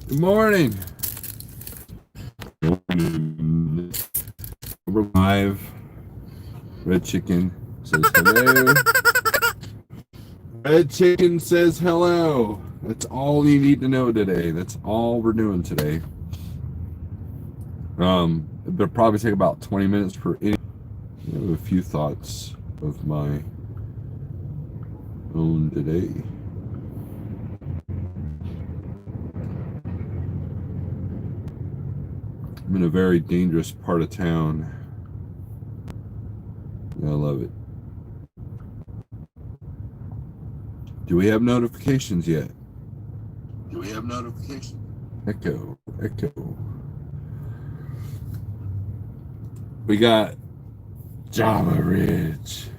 Good morning. We're live. Red Chicken says hello. Red Chicken says hello. That's all you need to know today. That's all we're doing today. It'll probably take about 20 minutes for any. I have a few thoughts of my own today. I'm in a very dangerous part of town. I love it. Do we have notifications yet? Do we have notifications? Echo. We got Java Ridge.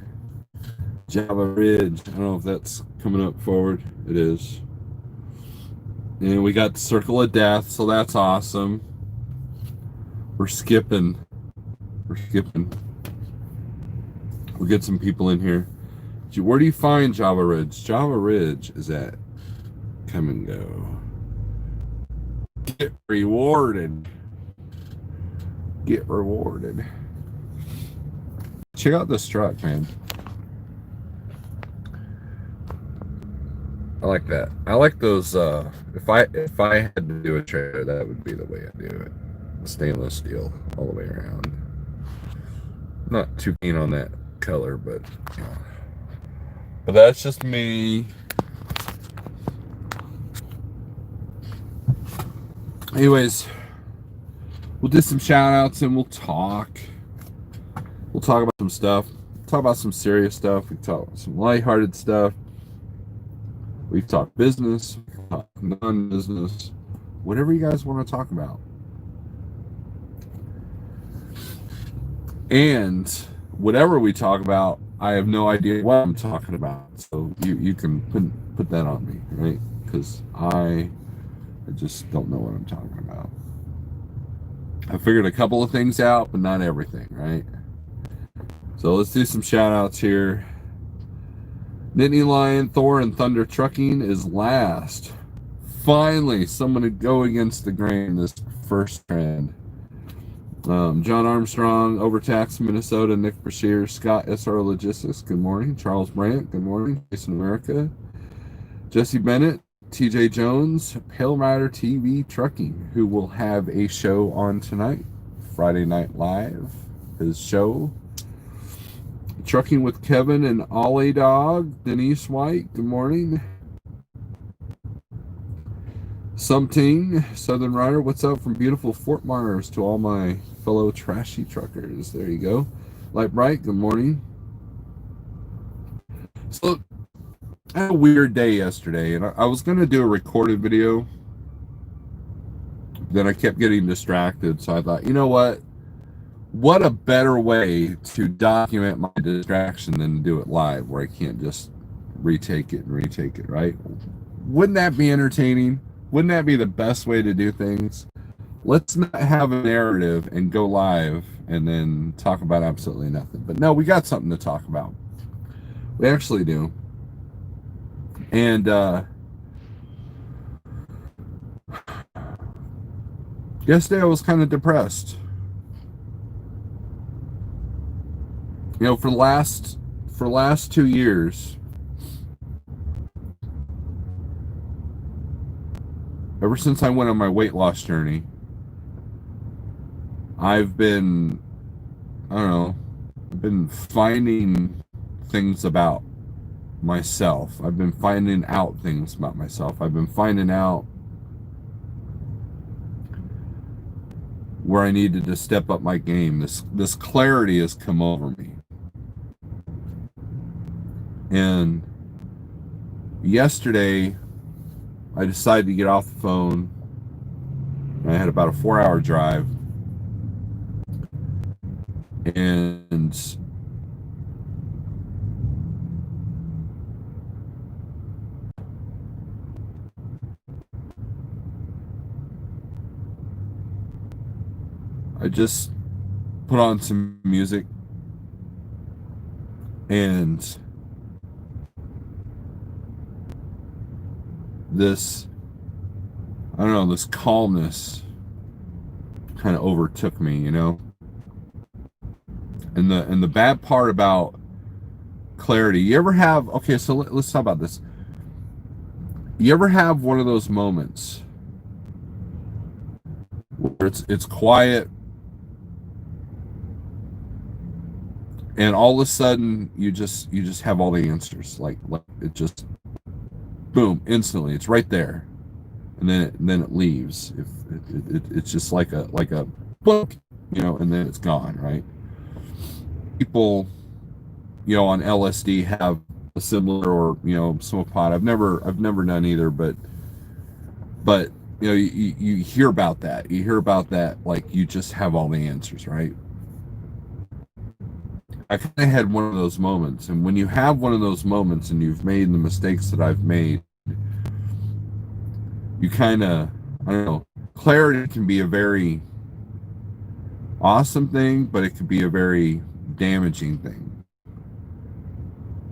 I don't know if that's coming up forward. It is. And we got the Circle of Death, so that's awesome. We're skipping. We'll get some people in here. Where do you find Java Ridge? Java Ridge is at Come and Go. Get rewarded. Check out this truck, man. I like that. I like those. If I had to do a trailer, that would be the way I do it. Stainless steel all the way around. Not too keen on that color, but that's just me. Anyways, we'll do some shout outs and we'll talk. We'll talk about some stuff. Talk about some serious stuff. We talk about some lighthearted stuff. We've talked business, we've talked non-business, whatever you guys want to talk about. And whatever we talk about, I have no idea what I'm talking about. So you can put that on me, right? Because I just don't know what I'm talking about. I figured a couple of things out, but not everything, right? So let's do some shout outs here. Nittany Lion, Thor, and Thunder Trucking is last. Finally, someone to go against the grain this first trend. John Armstrong, Overtax, Minnesota, Nick Brashear, Scott SR Logistics, good morning. Charles Brandt, good morning. Jason America, Jesse Bennett, TJ Jones, Pale Rider TV Trucking, who will have a show on tonight, Friday Night Live, his show. Trucking with Kevin and Ollie Dog, Denise White, good morning. Something, Southern Rider, what's up from beautiful Fort Myers to all my fellow trashy truckers. There you go. Light Bright, good morning. So, I had a weird day yesterday, and I was going to do a recorded video. Then I kept getting distracted, so I thought, you know what? What a better way to document my distraction than to do it live, where I can't just retake it, right? Wouldn't that be entertaining? Wouldn't that be the best way to do things? Let's not have a narrative and go live and then talk about absolutely nothing. But no, we got something to talk about. We actually do. And yesterday I was kind of depressed. You know, for the last 2 years, ever since I went on my weight loss journey, I've been finding things about myself. I've been finding out things about myself. I've been finding out where I needed to step up my game. This clarity has come over me. And yesterday, I decided to get off the phone. I had about a 4-hour drive. And I just put on some music and this I don't know, this calmness kind of overtook me, you know. And the bad part about clarity, you ever have, okay, so let's talk about this. You ever have one of those moments where it's quiet, and all of a sudden you just have all the answers, like it just boom, instantly it's right there, and then it leaves. If it's just like a book, you know, and then it's gone, right? People, you know, on LSD have a similar, or you know, smoke pot. I've never done either, but you know, you hear about that. You hear about that, like you just have all the answers, right? I kind of had one of those moments, and when you have one of those moments and you've made the mistakes that I've made, you kind of, I don't know, clarity can be a very awesome thing, but it could be a very damaging thing,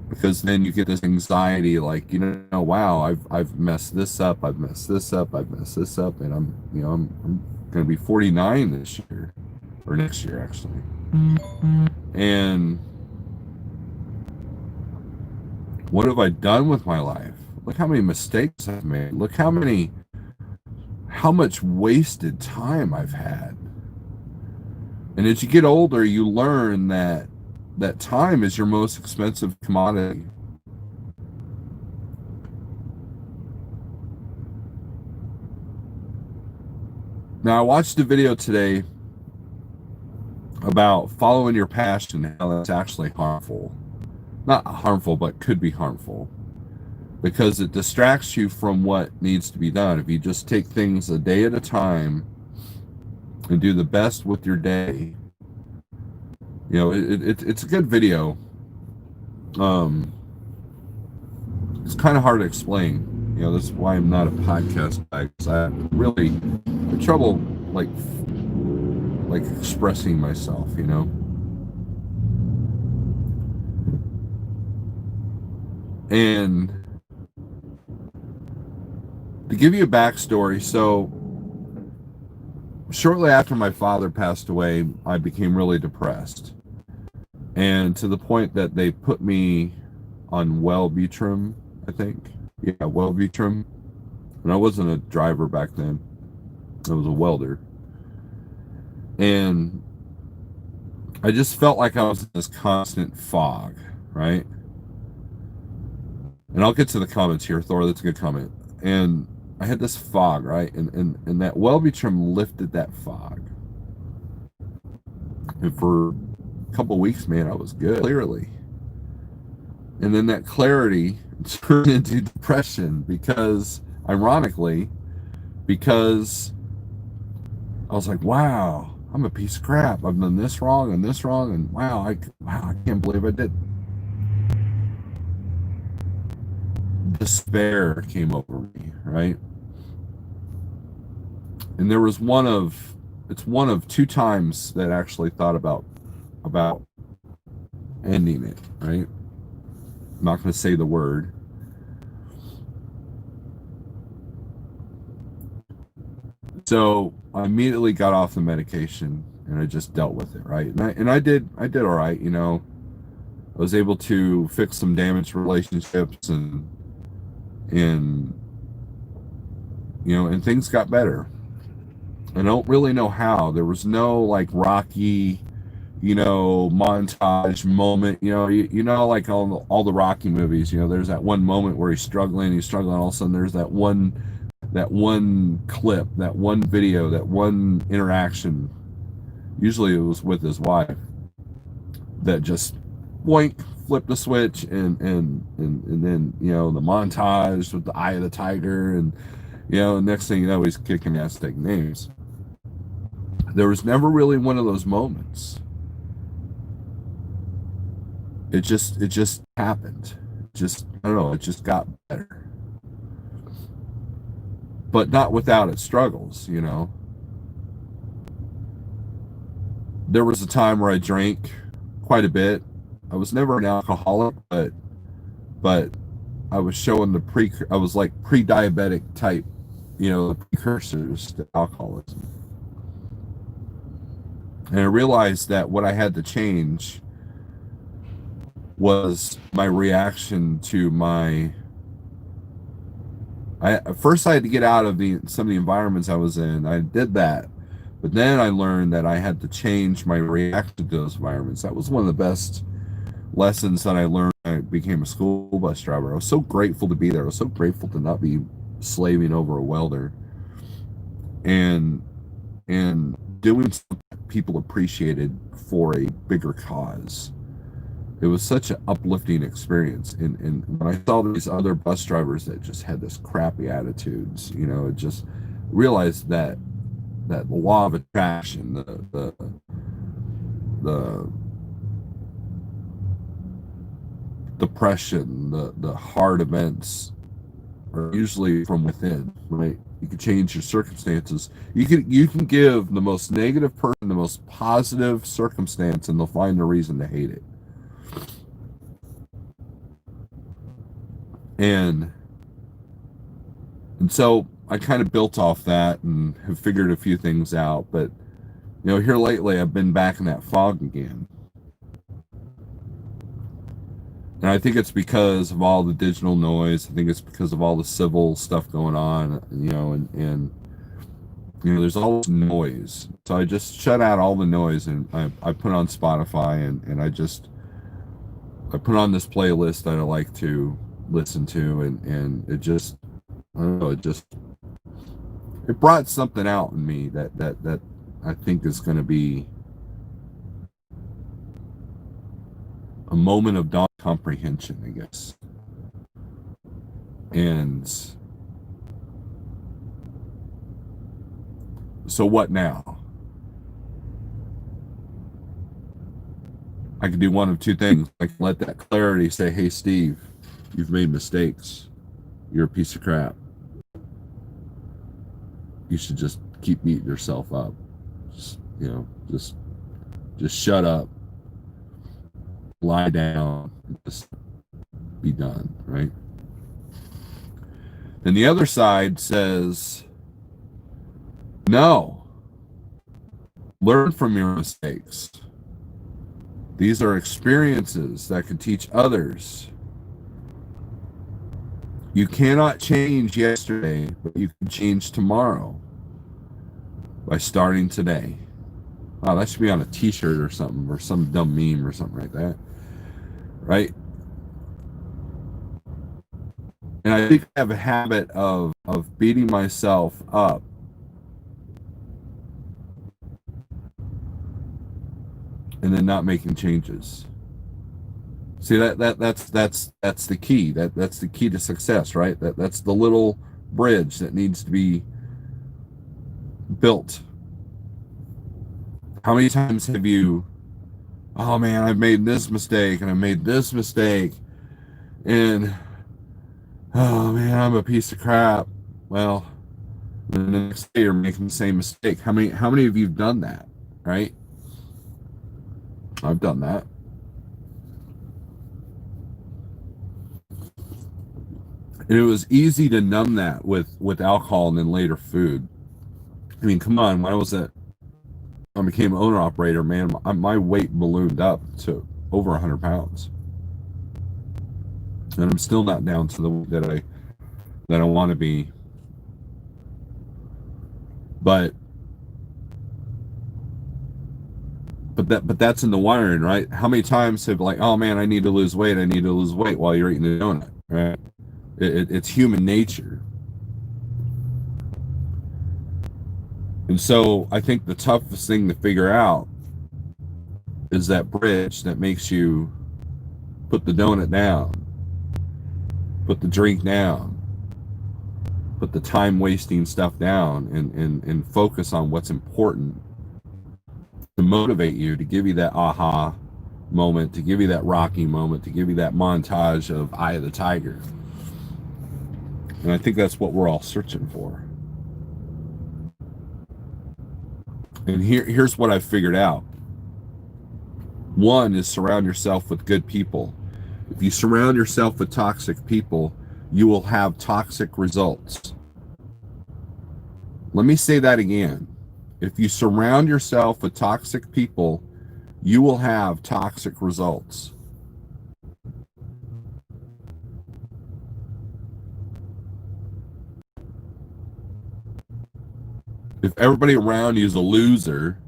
because then you get this anxiety, like, you know, wow, I've messed this up, I've messed this up, I've messed this up, and I'm going to be 49 this year, or next year actually, and what have I done with my life? Look how many mistakes I've made. Look how much wasted time I've had. And as you get older, you learn that time is your most expensive commodity. Now, I watched a video today about following your passion, and how that's actually harmful. Not harmful, but could be harmful, because it distracts you from what needs to be done. If you just take things a day at a time and do the best with your day, you know, it's a good video. It's kind of hard to explain. You know, that's why I'm not a podcast guy, because I really have trouble like expressing myself, you know. And to give you a backstory, so shortly after my father passed away, I became really depressed, and to the point that they put me on Wellbutrin, I think. Yeah, Wellbutrin. And I wasn't a driver back then. I was a welder. And I just felt like I was in this constant fog, right? And I'll get to the comments here, Thor. That's a good comment. And I had this fog, right? And that Wellbutrin lifted that fog. And for a couple of weeks, man, I was good, clearly. And then that clarity turned into depression, because, ironically, because I was like, wow, I'm a piece of crap. I've done this wrong and this wrong, and wow, I can't believe I did. Despair came over me, right? And there was one of two times that I actually thought about ending it, right? I'm not going to say the word. So I immediately got off the medication, and I just dealt with it, right? And I did all right, you know. I was able to fix some damaged relationships, and you know, and things got better. I don't really know how. There was no like Rocky, you know, montage moment. You know, you know, like all the Rocky movies. You know, there's that one moment where he's struggling. All of a sudden, there's that one clip, that one video, that one interaction. Usually, it was with his wife, that just boink, flip the switch, and then, you know, the montage with the eye of the tiger, and you know, next thing you know, he's kicking ass, taking names. There was never really one of those moments. It just happened. Just, I don't know, it just got better. But not without its struggles, you know. There was a time where I drank quite a bit. I was never an alcoholic, but I was showing I was like pre-diabetic type the precursors to alcoholism. And I realized that what I had to change was my reaction to first I had to get out of some of the environments I was in. I did that. But then I learned that I had to change my reaction to those environments. That was one of the best lessons that I learned when I became a school bus driver. I was so grateful to be there. I was so grateful to not be slaving over a welder and doing something that people appreciated for a bigger cause. It was such an uplifting experience. And when I saw these other bus drivers that just had this crappy attitudes, it just realized that the law of attraction, the depression, the hard events are usually from within, right? You can change your circumstances. You can give the most negative person the most positive circumstance, and they'll find a reason to hate it. And so I kind of built off that and have figured a few things out. But here lately I've been back in that fog again. And I think it's because of all the digital noise. I think it's because of all the civil stuff going on, and there's all this noise. So I just shut out all the noise, and I put on Spotify, and I put on this playlist that I like to listen to, and it just, I don't know, it brought something out in me that I think is going to be a moment of dawn comprehension, I guess. And so what now? I can do one of two things. I can let that clarity say, hey, Steve, you've made mistakes. You're a piece of crap. You should just keep beating yourself up. Just shut up. Lie down. Just be done, right? And the other side says, no. Learn from your mistakes. These are experiences that can teach others. You cannot change yesterday, but you can change tomorrow by starting today. Wow, that should be on a t-shirt or something, or some dumb meme or something like that. Right? And I think I have a habit of beating myself up and then not making changes. See, that's the key. That's the key to success, right? That's the little bridge that needs to be built. How many times have you, oh man, I've made this mistake and I made this mistake, and oh man, I'm a piece of crap. Well, the next day you're making the same mistake. How many of you have done that, right? I've done that. And it was easy to numb that with alcohol and then later food. I mean, come on, when I became owner operator, man, my weight ballooned up to over 100 pounds. And I'm still not down to the weight that I want to be. But that's in the wiring, right? How many times have oh man, I need to lose weight while you're eating the donut, right? It's human nature. And so I think the toughest thing to figure out is that bridge that makes you put the donut down, put the drink down, put the time wasting stuff down, and focus on what's important to motivate you, to give you that aha moment, to give you that Rocky moment, to give you that montage of Eye of the Tiger. And I think that's what we're all searching for. And here's what I've figured out. One is surround yourself with good people. If you surround yourself with toxic people, you will have toxic results. Let me say that again. If you surround yourself with toxic people, you will have toxic results. If everybody around you is a loser,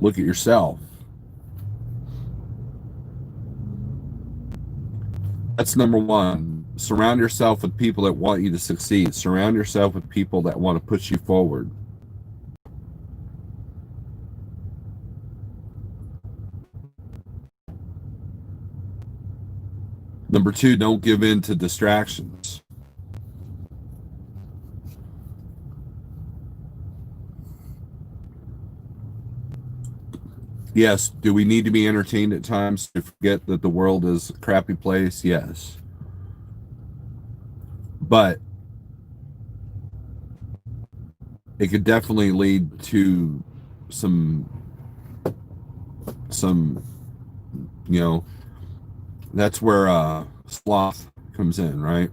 look at yourself. That's number one. Surround yourself with people that want you to succeed. Surround yourself with people that want to push you forward. Number two, don't give in to distractions. Yes, do we need to be entertained at times to forget that the world is a crappy place? Yes. But it could definitely lead to some, that's where sloth comes in, right?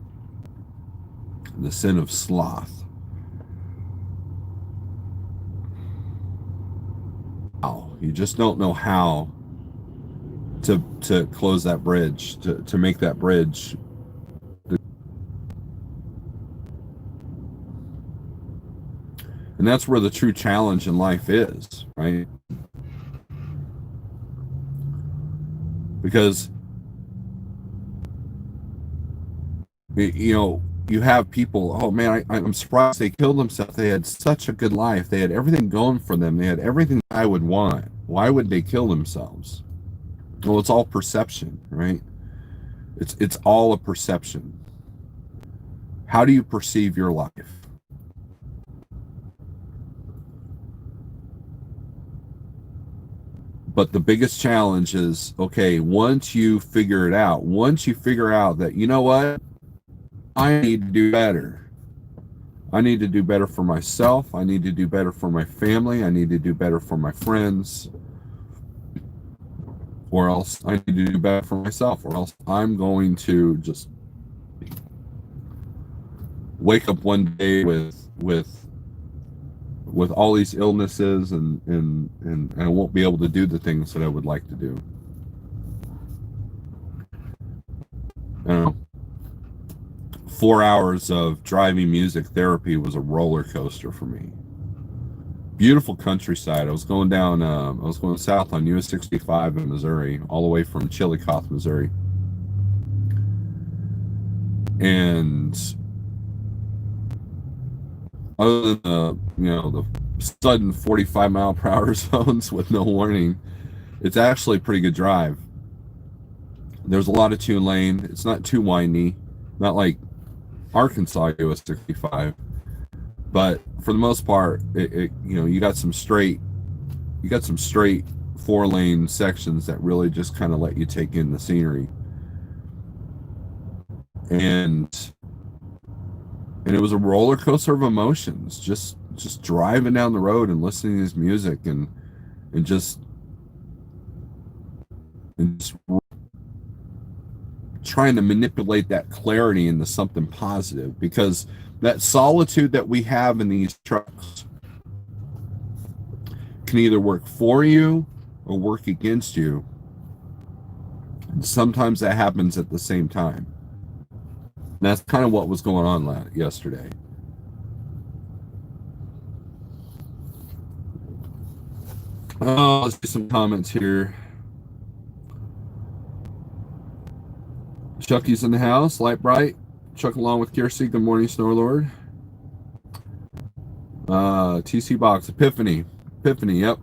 The sin of sloth. You just don't know how to close that bridge, to make that bridge. And that's where the true challenge in life is, right? Because, you have people, oh man, I'm surprised they killed themselves. They had such a good life. They had everything going for them. They had everything I would want. Why would they kill themselves? Well, it's all perception, right? It's all a perception. How do you perceive your life? But the biggest challenge is, okay, once you figure out that, you know what, I need to do better. I need to do better for myself. I need to do better for my family. I need to do better for my friends. Or else I need to do better for myself. Or else I'm going to just wake up one day with all these illnesses and I won't be able to do the things that I would like to do. I don't know. 4 hours of driving music therapy was a roller coaster for me. Beautiful countryside. I was going south on US 65 in Missouri, all the way from Chillicothe, Missouri. And other than the sudden 45 mile per hour zones with no warning, it's actually a pretty good drive. There's a lot of two lane. It's not too windy, not like Arkansas US 65, but for the most part, you got some straight 4-lane sections that really just kind of let you take in the scenery, and it was a roller coaster of emotions, just driving down the road and listening to his music and just trying to manipulate that clarity into something positive, because that solitude that we have in these trucks can either work for you or work against you. And sometimes that happens at the same time. And that's kind of what was going on yesterday. Let's do some comments here. Chucky's in the house, light bright. Chuck along with Kiersey. Good morning, Snorlord. TC Box, Epiphany, yep.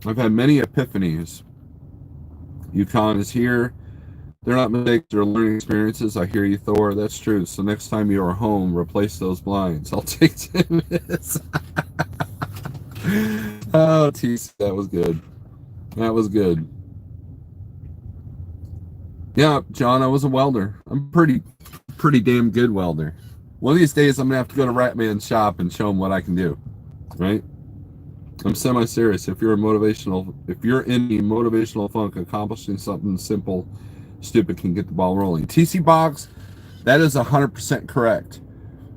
I've had many epiphanies. Yukon is here. They're not mistakes, they're learning experiences. I hear you, Thor. That's true. So next time you are home, replace those blinds. I'll take 10 minutes. Oh, TC, that was good. That was good. Yeah, John, I was a welder. I'm pretty damn good welder. One of these days, I'm gonna have to go to Ratman's shop and show him what I can do. Right? I'm semi-serious. If you're in the motivational funk, accomplishing something simple, stupid can get the ball rolling. TC Box, that is 100% correct.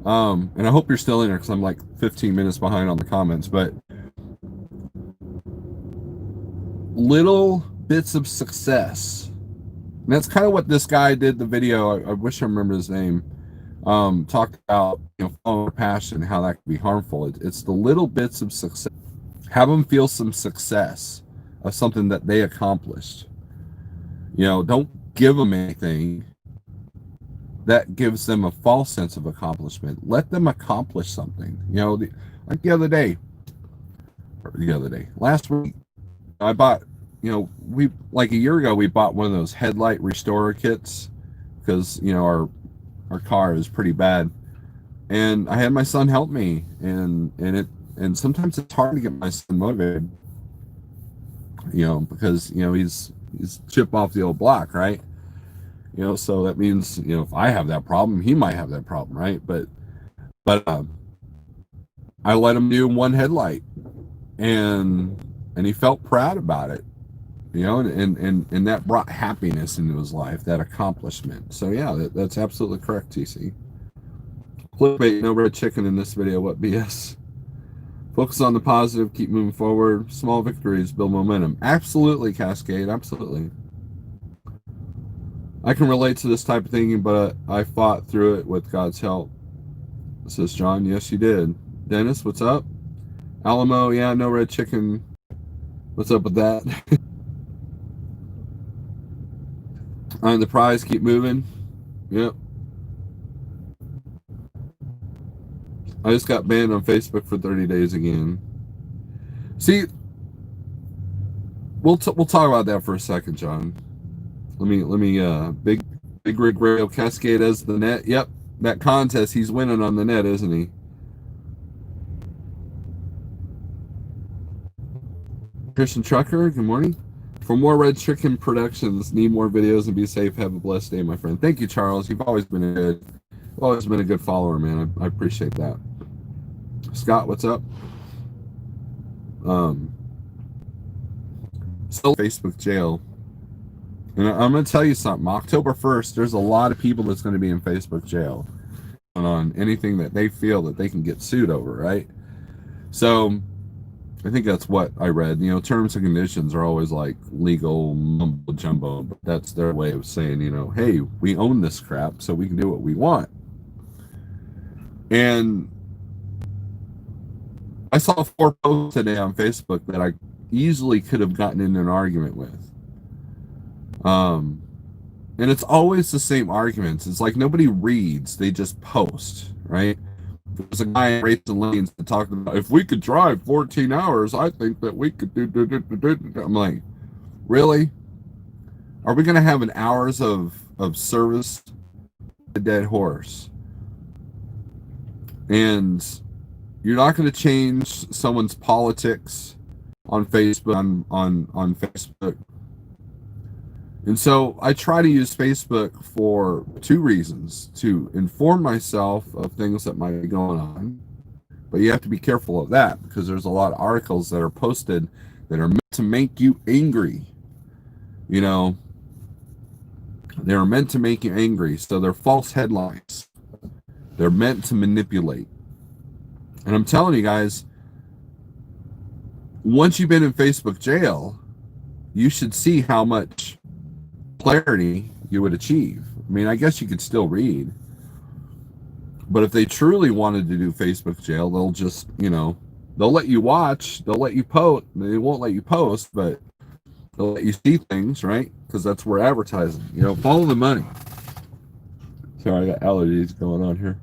And I hope you're still in there because I'm like 15 minutes behind on the comments. But little bits of success. And that's kind of what this guy did the video. I wish I remember his name. Talked about, following their passion, how that can be harmful. It's the little bits of success. Have them feel some success of something that they accomplished. Don't give them anything that gives them a false sense of accomplishment. Let them accomplish something. Like last week, I bought, we like a year ago, we bought one of those headlight restorer kits because, our car is pretty bad. And I had my son help me, and sometimes it's hard to get my son motivated, because, he's chip off the old block, right? So that means, if I have that problem, he might have that problem, right? But I let him do one headlight, and he felt proud about it, and that brought happiness into his life, that accomplishment. So yeah, that's absolutely correct, TC. Clickbait, no red chicken in this video. What BS? Focus on the positive, keep moving forward. Small victories build momentum. Absolutely, Cascade, absolutely. I can relate to this type of thinking, but I fought through it with God's help, says John. Yes, you did. Dennis, what's up? Alamo, yeah, no red chicken. What's up with that? On the prize, keep moving. Yep. I just got banned on Facebook for 30 days again. See, we'll talk about that for a second, John. Let me Big Rig Rail Cascade as the net. Yep, that contest, he's winning on the net, isn't he? Christian Trucker, good morning. For more Red Chicken productions, need more videos and be safe. Have a blessed day, my friend. Thank you, Charles. You've always been a good follower, man. I appreciate that. Scott, what's up? Still Facebook jail. And I'm going to tell you something. October 1st, there's a lot of people that's going to be in Facebook jail on anything that they feel that they can get sued over, right? So I think that's what I read. Terms and conditions are always like legal mumbo jumbo, but that's their way of saying, hey, we own this crap, so we can do what we want. And I saw 4 posts today on Facebook that I easily could have gotten in an argument with. And it's always the same arguments. It's like nobody reads, they just post, right? There's a guy in Racing Lanes that talked about, if we could drive 14 hours, I think that we could do. I'm like, really? Are we going to have an hours of service a dead horse? And you're not going to change someone's politics on Facebook, on Facebook. And so I try to use Facebook for 2 reasons: to inform myself of things that might be going on, but you have to be careful of that because there's a lot of articles that are posted that are meant to make you angry. They're meant to make you angry, so they're false headlines. They're meant to manipulate. And I'm telling you guys, once you've been in Facebook jail, you should see how much clarity you would achieve. I mean, I guess you could still read, but if they truly wanted to do Facebook jail, they'll just, they'll let you watch, they'll let you post, they won't let you post, but they'll let you see things, right? Because that's where advertising, follow the money. Sorry, I got allergies going on here.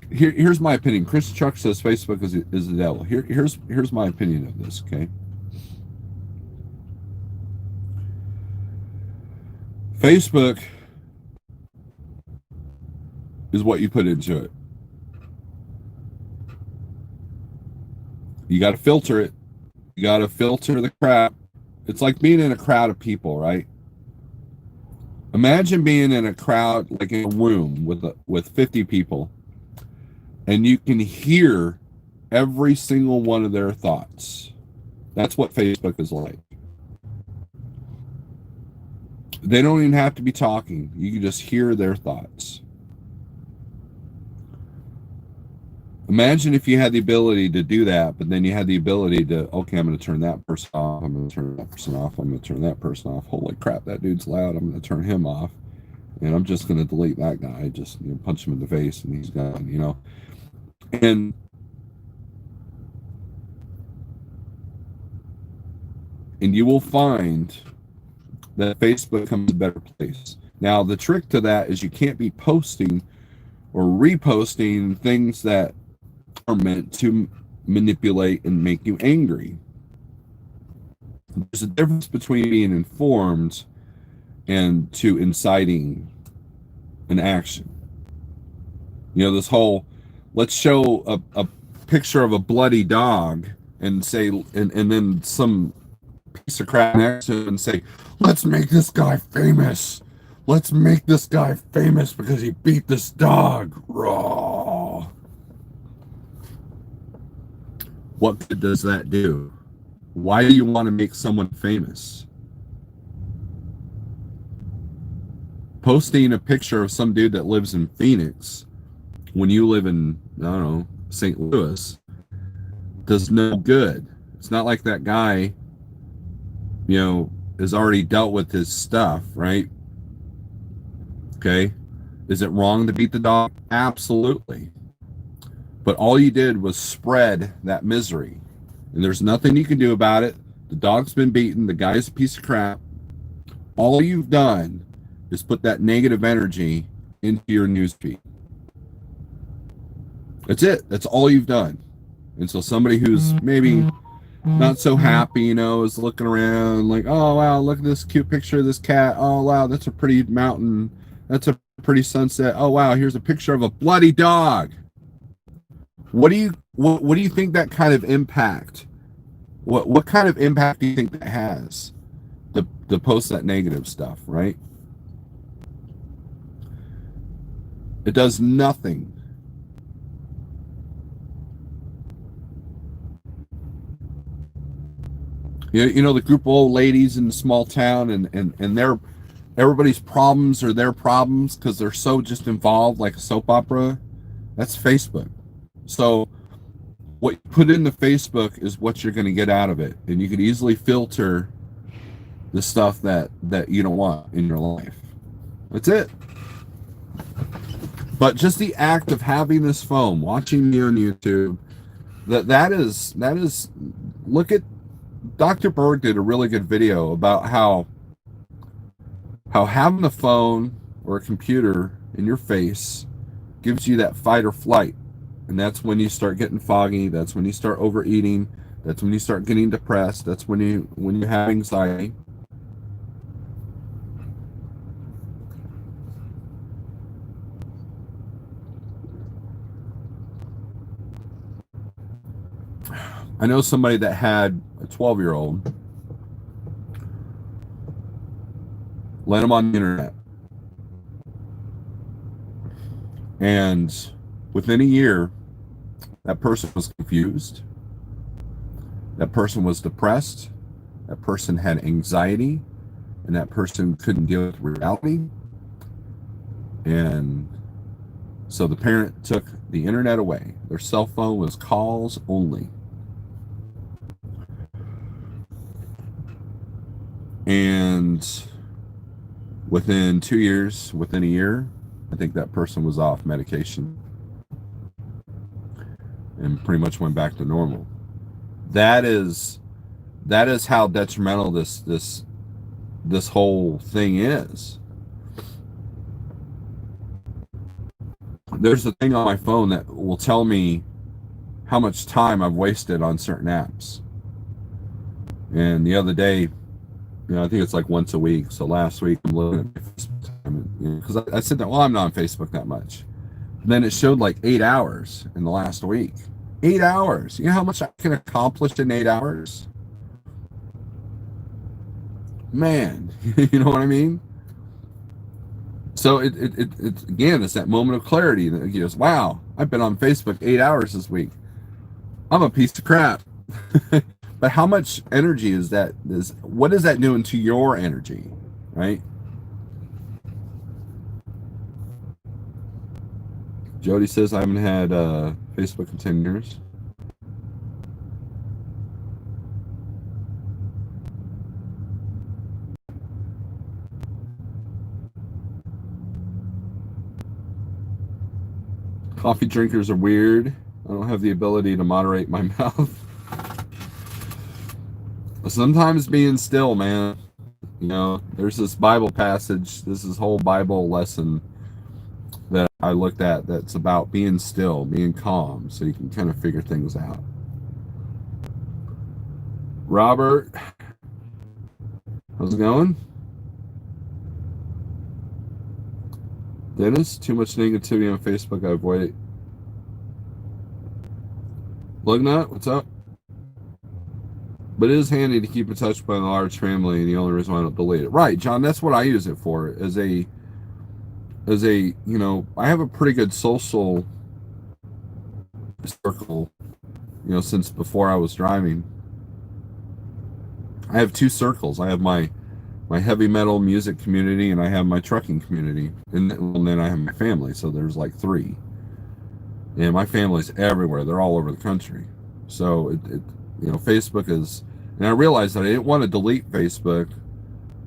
Here's my opinion. Chris Chuck says Facebook is the devil. Here's my opinion of this, okay? Facebook is what you put into it. You got to filter it. You got to filter the crap. It's like being in a crowd of people, right? Imagine being in a crowd, like in a room with 50 people, and you can hear every single one of their thoughts. That's what Facebook is like. They don't even have to be talking. You can just hear their thoughts. Imagine if you had the ability to do that, but then you had the ability to, okay, I'm going to turn that person off. I'm going to turn that person off. I'm going to turn that person off. Holy crap, that dude's loud. I'm going to turn him off. And I'm just going to delete that guy. Just punch him in the face and he's gone, And you will find that Facebook becomes a better place. Now, the trick to that is you can't be posting or reposting things that are meant to manipulate and make you angry. There's a difference between being informed and to inciting an action. This whole, let's show a picture of a bloody dog and say, and then some piece of crap next to it and say, let's make this guy famous. Let's make this guy famous because he beat this dog. Raw. What good does that do? Why do you want to make someone famous? Posting a picture of some dude that lives in Phoenix when you live in, I don't know, St. Louis does no good. It's not like that guy, has already dealt with his stuff, right? Okay. Is it wrong to beat the dog? Absolutely. But all you did was spread that misery. And there's nothing you can do about it. The dog's been beaten. The guy's a piece of crap. All you've done is put that negative energy into your newsfeed. That's it. That's all you've done. And so somebody who's maybe not so happy, is looking around like, oh, wow, look at this cute picture of this cat. Oh, wow, that's a pretty mountain. That's a pretty sunset. Oh, wow, here's a picture of a bloody dog. What do you think that kind of impact? What kind of impact do you think that has? To post that negative stuff, right? It does nothing. The group of old ladies in the small town and everybody's problems are their problems because they're so just involved like a soap opera. That's Facebook. So what you put into Facebook is what you're going to get out of it. And you can easily filter the stuff that you don't want in your life. That's it. But just the act of having this phone, watching me on YouTube, that is look at Dr. Berg did a really good video about how having a phone or a computer in your face gives you that fight or flight. And that's when you start getting foggy. That's when you start overeating. That's when you start getting depressed. That's when you have anxiety. I know somebody that had a 12-year-old, let him on the internet. And within a year, that person was confused. That person was depressed. That person had anxiety. And that person couldn't deal with reality. And so the parent took the internet away. Their cell phone was calls only. And within 2 years, within a year, I think that person was off medication and pretty much went back to normal. That is how detrimental this whole thing is. There's a thing on my phone that will tell me how much time I've wasted on certain apps. And the other day, I think it's like once a week. So last week I'm looking at Facebook because I said that, well, I'm not on Facebook that much. And then it showed like 8 hours in the last week. 8 hours. You know how much I can accomplish in 8 hours? Man, you know what I mean? So it again, it's that moment of clarity that goes, wow, I've been on Facebook 8 hours this week. I'm a piece of crap. But how much energy is that? What is that doing to your energy, right? Jody says I haven't had Facebook in 10 years. Coffee drinkers are weird. I don't have the ability to moderate my mouth. Sometimes being still, man. You know, there's this Bible passage, this whole Bible lesson that I looked at that's about being still, being calm, so you can kind of figure things out. Robert, how's it going? Dennis, too much negativity on Facebook, I avoid it. Lugnut, what's up? But it is handy to keep in touch with a large family, and the only reason why I don't delete it. Right, John, that's what I use it for. As a you know, I have a pretty good social circle, you know, since before I was driving. I have two circles. I have my heavy metal music community, and I have my trucking community, and then I have my family. So there's like three, and my family's everywhere. They're all over the country. So it you know, Facebook is, and I realized that I didn't want to delete Facebook,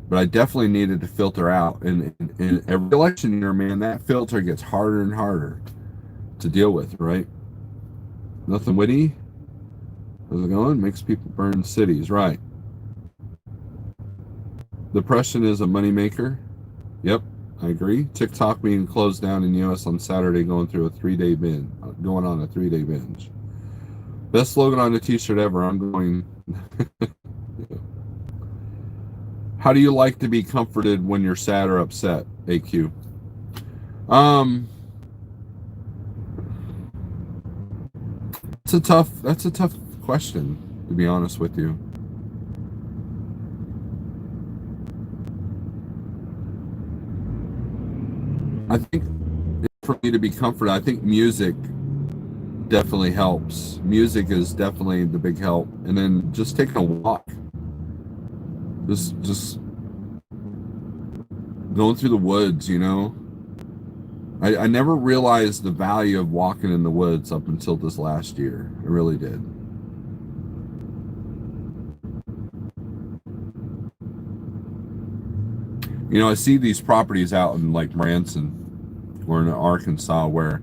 but I definitely needed to filter out. And in every election year, man, that filter gets harder and harder to deal with, right? Nothing witty. How's it going? Makes people burn cities, right? Depression is a moneymaker. Yep, I agree. TikTok being closed down in the U.S. on Saturday, going on a 3-day binge. Best slogan on a t-shirt ever. I'm going. How do you like to be comforted when you're sad or upset, AQ? That's a tough question, to be honest with you. I think for me to be comforted, I think music definitely helps. Music is definitely the big help. And then just taking a walk. Just going through the woods, you know. I never realized the value of walking in the woods up until this last year. I really did. You know, I see these properties out in like Branson or in Arkansas where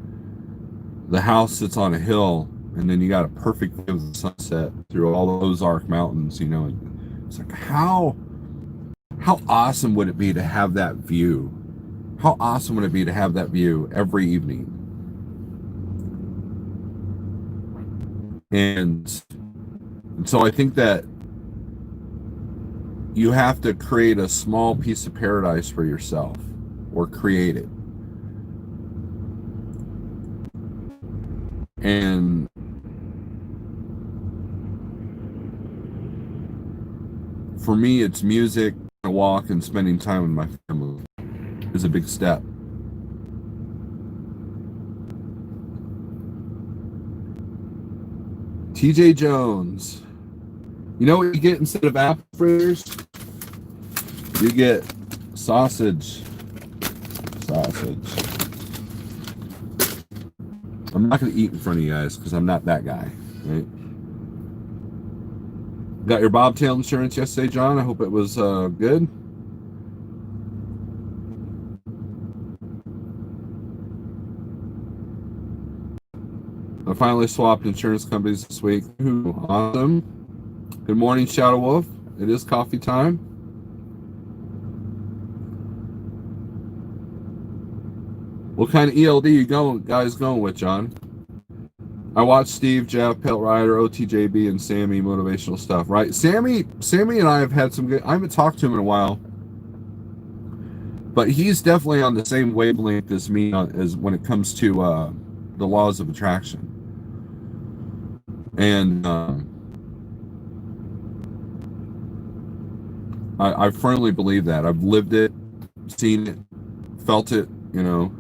the house sits on a hill and then you got a perfect view of the sunset through all those Ozark Mountains, you know. It's like, how awesome would it be to have that view? How awesome would it be to have that view every evening? And so I think that you have to create a small piece of paradise for yourself, or create it. And for me, it's music, a walk, and spending time with my family is a big step. TJ Jones. You know what you get instead of apple fritters? You get sausage. I'm not going to eat in front of you guys because I'm not that guy, right? Got your bobtail insurance yesterday, John? I hope it was good. I finally swapped insurance companies this week. Ooh, awesome. Good morning, Shadow Wolf. It is coffee time. What kind of ELD you guys going with, John? I watched Steve, Jeff, Pelt Rider, OTJB, and Sammy motivational stuff, right? Sammy and I have had some good. I haven't talked to him in a while, but he's definitely on the same wavelength as me as when it comes to the laws of attraction. And I firmly believe that. I've lived it, seen it, felt it, you know.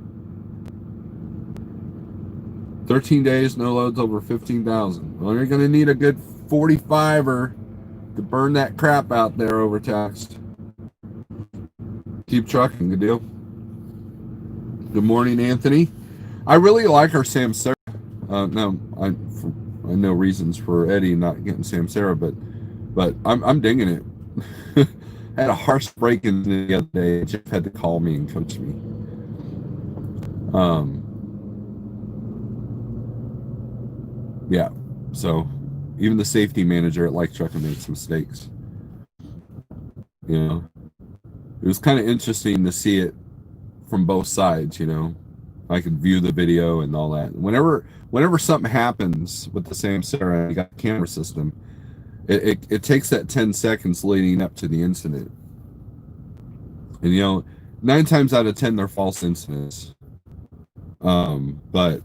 13 days, no loads over 15,000. Well, you're going to need a good 45er to burn that crap out there over text. Keep trucking. Good deal. Good morning, Anthony. I really like our Samsara. No, I know reasons for Eddie not getting Samsara, but I'm digging it. I had a harsh break in the other day. Jeff had to call me and coach me. Yeah. So even the safety manager at Like Trucking makes mistakes. You know, it was kind of interesting to see it from both sides. You know, I could view the video and all that. Whenever something happens with the Samsara, you got the camera system. It takes that 10 seconds leading up to the incident. And, you know, 9 times out of 10, they're false incidents. But,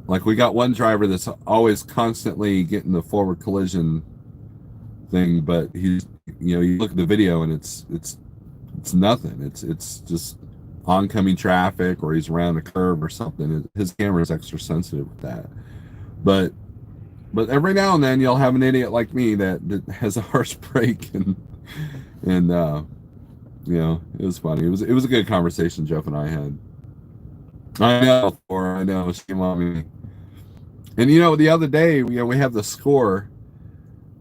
like, we got one driver that's always constantly getting the forward collision thing, but he's, you know, you look at the video and it's nothing. It's just oncoming traffic, or he's around a curve or something. His camera is extra sensitive with that. But every now and then you'll have an idiot like me that has a harsh break, and you know, it was funny. It was a good conversation Jeff and I had. I know, shame on me. And you know, the other day, you know, we have the score.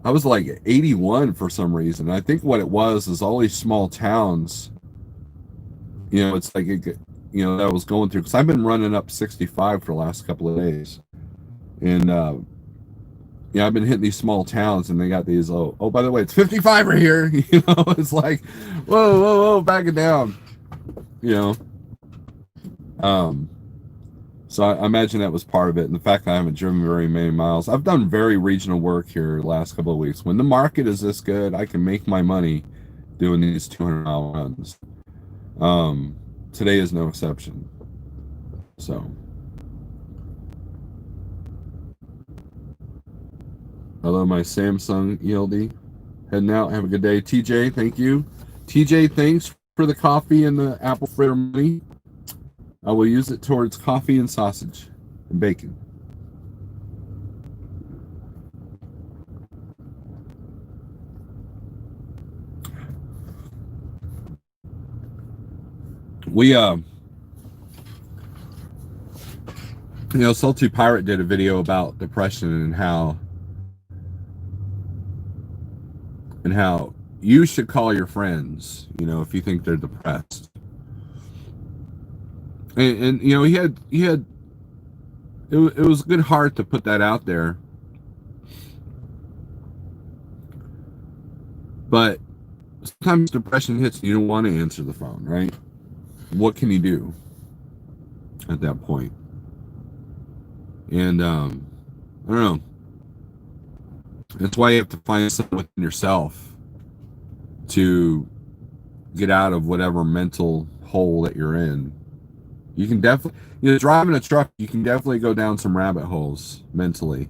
I was like 81 for some reason. I think what it was is all these small towns. You know, it's like you know, that I was going through, because I've been running up 65 for the last couple of days, and yeah, I've been hitting these small towns, and they got these, oh, by the way, it's 55 right here. You know, it's like, whoa, back it down. You know, so I imagine that was part of it, and the fact that I haven't driven very many miles. I've done very regional work here the last couple of weeks. When the market is this good, I can make my money doing these 200-mile runs. Today is no exception. So. Hello, my Samsung ELD. Heading out. Have a good day. TJ, thank you. TJ, thanks for the coffee and the apple fritter money. I will use it towards coffee and sausage and bacon. We, you know, Salty Pirate did a video about depression and how you should call your friends, you know, if you think they're depressed. And you know, he had it was a good heart to put that out there. But sometimes depression hits and you don't want to answer the phone, right? What can you do at that point? And I don't know. That's why you have to find something within yourself to get out of whatever mental hole that you're in. You can definitely, you know, driving a truck, you can definitely go down some rabbit holes mentally.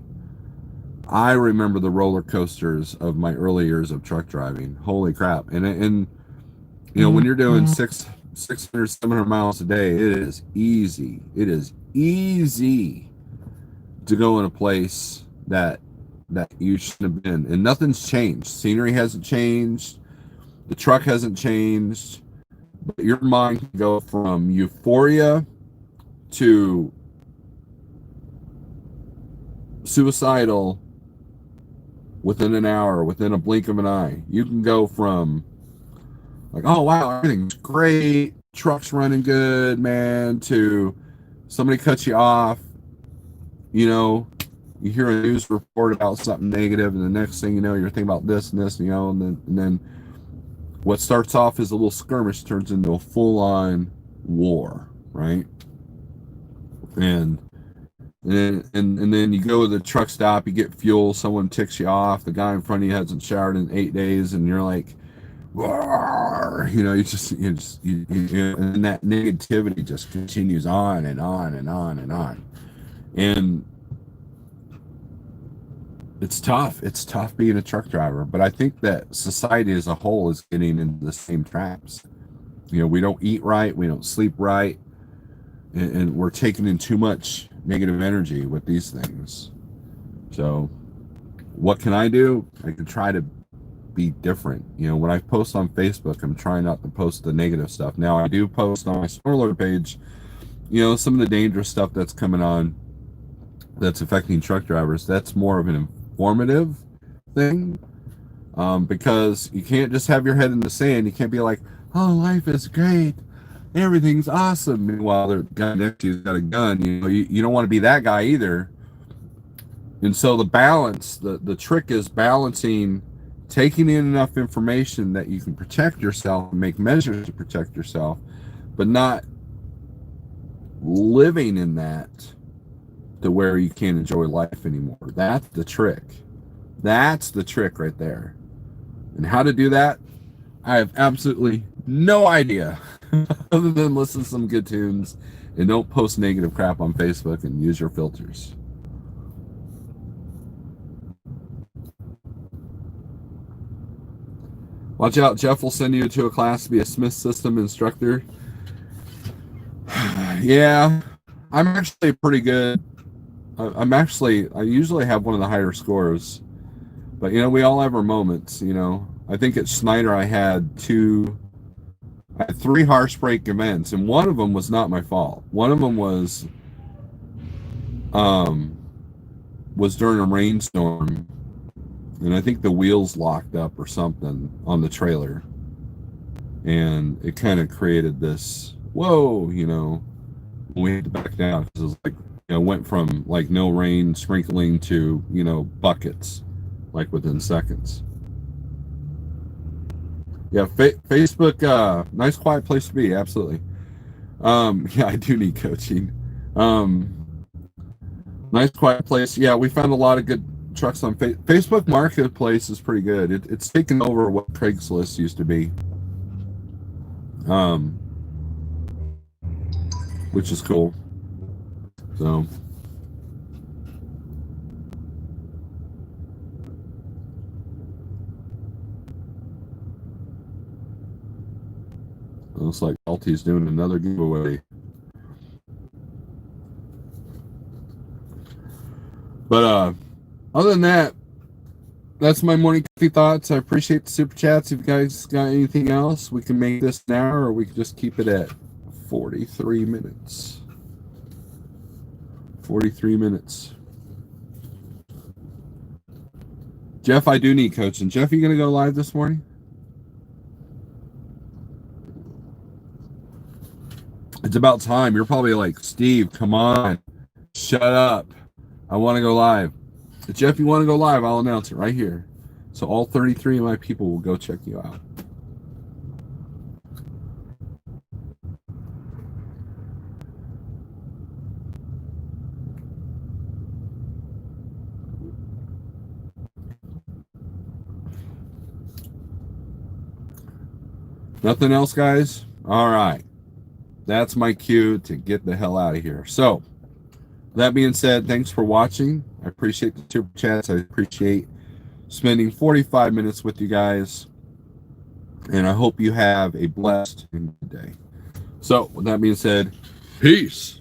I remember the roller coasters of my early years of truck driving. Holy crap. And you know, when you're doing 600, 700 miles a day, it is easy. It is easy to go in a place that you shouldn't have been. And nothing's changed. Scenery hasn't changed. The truck hasn't changed. But your mind can go from euphoria to suicidal within an hour, within a blink of an eye. You can go from like, oh wow, everything's great, truck's running good, man, to somebody cuts you off, you know, you hear a news report about something negative, and the next thing you know, you're thinking about this and this, you know, and then what starts off as a little skirmish turns into a full-on war, right? And then you go to the truck stop, you get fuel, someone ticks you off, the guy in front of you hasn't showered in 8 days, and you're like, roar, you know, you and that negativity just continues on and on and on and on. And it's tough. It's tough being a truck driver, but I think that society as a whole is getting into the same traps. You know, we don't eat right, we don't sleep right, and we're taking in too much negative energy with these things. So what can I do? I can try to be different. You know, when I post on Facebook, I'm trying not to post the negative stuff. Now, I do post on my Snowlord page some of the dangerous stuff that's coming on that's affecting truck drivers, that's more of an informative thing, because you can't just have your head in the sand. You can't be like, oh, life is great, everything's awesome. Meanwhile, the guy next to you's got a gun. You don't want to be that guy either. And so the balance, the trick is balancing, taking in enough information that you can protect yourself and make measures to protect yourself, but not living in that to where you can't enjoy life anymore. That's the trick. That's the trick right there. And how to do that, I have absolutely no idea other than listen to some good tunes and don't post negative crap on Facebook and use your filters. Watch out, Jeff will send you to a class to be a Smith System instructor. Yeah, I'm actually pretty good. I usually have one of the higher scores, but we all have our moments. I think at Schneider I had 3 harsh brake events, and one of them was not my fault. One of them was during a rainstorm, and I think the wheels locked up or something on the trailer, and it kind of created this whoa, we had to back down because it was like, went from like no rain sprinkling to buckets like within seconds. Yeah, Facebook, nice quiet place to be. Absolutely. Yeah, I do need coaching. Nice quiet place. Yeah, we found a lot of good trucks on Facebook Marketplace is pretty good. It's taken over what Craigslist used to be, which is cool. So looks like Alti's doing another giveaway. But other than that, that's my morning coffee thoughts. I appreciate the super chats. If you guys got anything else, we can make this an hour, or we can just keep it at 43 minutes. 43 minutes. Jeff, I do need coaching. Jeff, you going to go live this morning? It's about time. You're probably like, Steve, come on. Shut up. I want to go live. If Jeff, you want to go live, I'll announce it right here. So all 33 of my people will go check you out. Nothing else, guys? All right. That's my cue to get the hell out of here. So, that being said, thanks for watching. I appreciate the super chats. I appreciate spending 45 minutes with you guys. And I hope you have a blessed and good day. So, with that being said, peace.